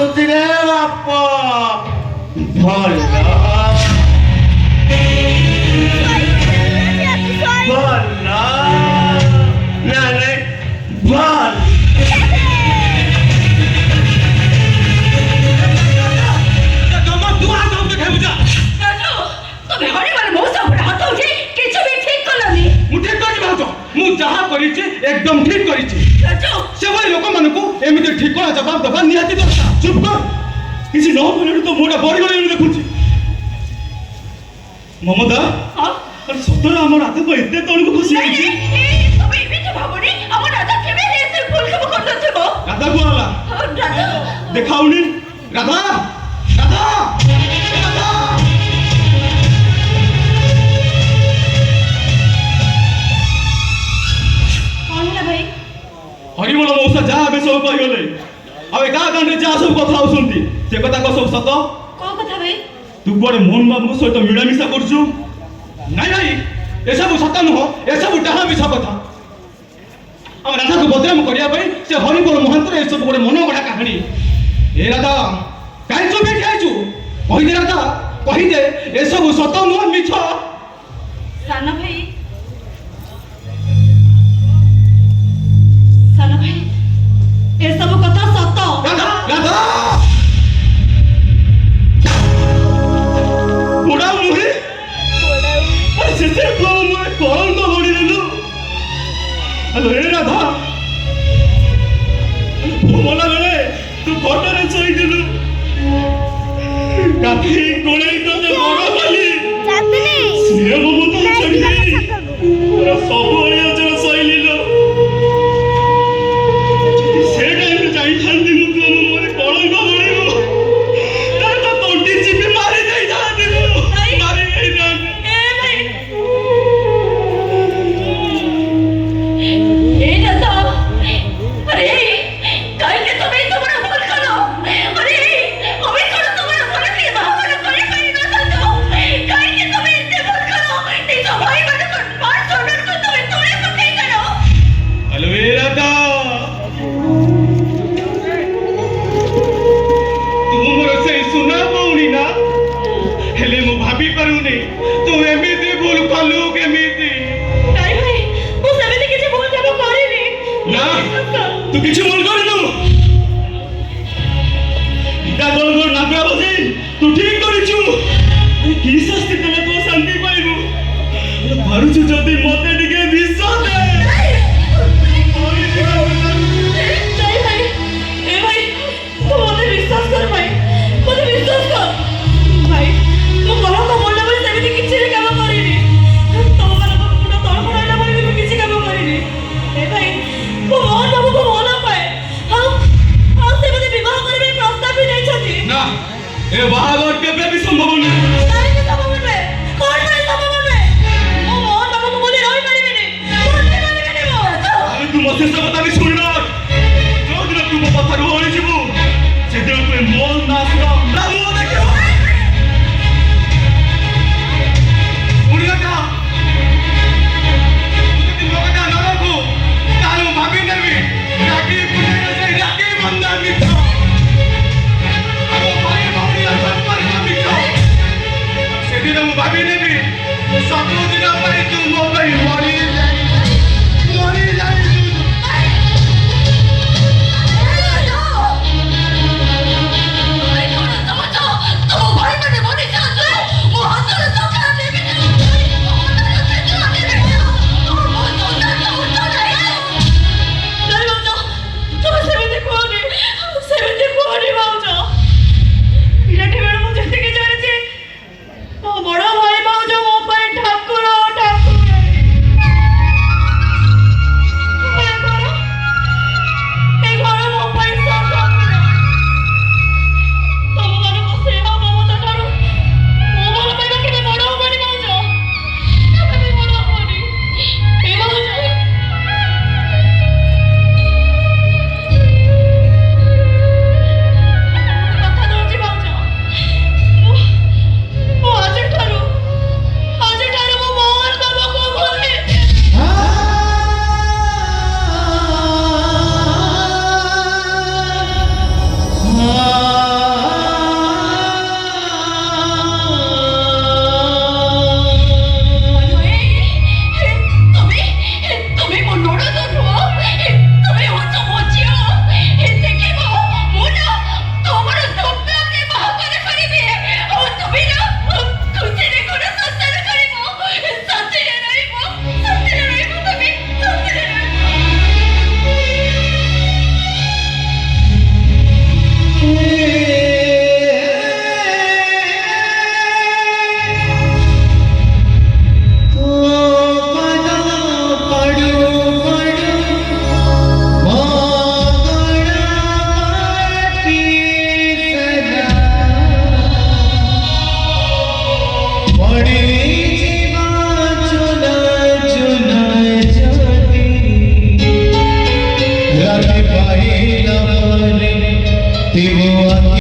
ଆସୁଛି ରେ ବାପ ଭଲ ଭଲ ନା ନାଇଁ ଭଲ एकदम ठीक करिछि से भाई लोक मानको एमिति ठीक कोना जवाब दबा निहाती दरकार चुप कर किसी न बोले तो मोडा बड़ी गले देखुछि ममता हां अरे सतरा हमर हाथ को एते तळ को खुशी होछि तबे इमिति भाबनी हमर राधा केबे एते फूल के कर दथबो राधा को आला राधा देखाउनी राधा राधा राधा हरिमल मौसा जहाँ भी सब कहीगले अब गाँ गाँव में जहाँ सब कथा आसुंती से कथा को सब सत कौन कथा भाई तू बड़े मोहन बाबू सहित मिलामिशा करछु नहीं नहीं ए सब सत नुह ए सब डाहा मिछा कथा हम राधा को बदनाम करिया भाई से हरिमल महंतर ए सब बड़े मन गढ़ा कहानी ए राधा काई चुप बैठी आइछु कहि दे राधा कहि दे ए सब सत नुह मिछ साना भाई साना भाई ए सब कथा सत राधा राधा बुढ़ा मुहे अरे से को मुहे कौन तो बड़ी लेलु अरे राधा वो बोला बेले तू फोटो रे सोई दिलु काफी गोले तो दे बड़ वाली जातनी सिए ममो तो चढ़ी पूरा सब ओया जरा सोई लिलो से टाइम रे जाई थांदी मु तू मोरे कलंक बड़ीबो तार तो तोंटी चिपी मारी देई थांदी मु मारी देई थांदी ए भाई ए दादा अरे काई के तुम्हें तो बड़ा भूल करो अरे अबे करो तुम्हारा भला के भावना करे पाई ना दादा काई के तुम्हें इतने भूल करो नहीं तो भाई बड़े पर मार छोड़ को तुम्हें तोड़े पकाई करो अलवेरा दा तू मोर से सुना पौनी ना हेले मु भाभी पारुनी तू एमिति भूल कलु केमिति काई भाई वो सेवेदी किसी भूल जब करेनी ना तू किछु भूल करिनु दा गोल गोल नागरा बसी तू ठीक करिछु की शास्ति तले तो शांति पाइबु पारुछु जदी मते दिके विश्वास दे नहीं भाई ए भाई तू मुझे विश्वास कर भाई मुझे विश्वास कर भाई तू कहो को बोलला बोली सेମିତି କିଛି ବି କାମ କରିନି ତମ ମାନଙ୍କ ମୁଣ୍ଡ ତଳ ପଡାଇଲା ବୋଳି ବି ମୁଁ କିଛି କାମ କରିନି ଏ ଭାଇ ମୁଁ ମୋହନ ବାବୁକୁ ଭଲ ପାଏ ଆଉ ସେ ମୋତେ ବିବାହ କରିବା ପାଇଁ ପ୍ରସ୍ତାବ ବି ଦେଇଛନ୍ତି ना ए बाहागर केबे भी संभव नहीं କାହିଁକି ସମ୍ଭବ ନୁହେଁ କଣ ପାଇଁ ସମ୍ଭବ ନୁହେଁ ମୁଁ ମୋହନ ବାବୁକୁ ଭୁଲି ରହିପାରିବିନି ଭୁଲି ପାରିବିନି ମୁଁ अरे तू मसे सब कथा भी सुन ना जो दिन तू मो कथा रोहणी जीवु से दिन तू मोल नासरा रामो देखियो उड़िया का तू मो कथा न रखू तालो भाभी नेबी राखी पुणे से राखी बंधन मित्र अब भाई भाभी संपर्क ଦେଖିବୁ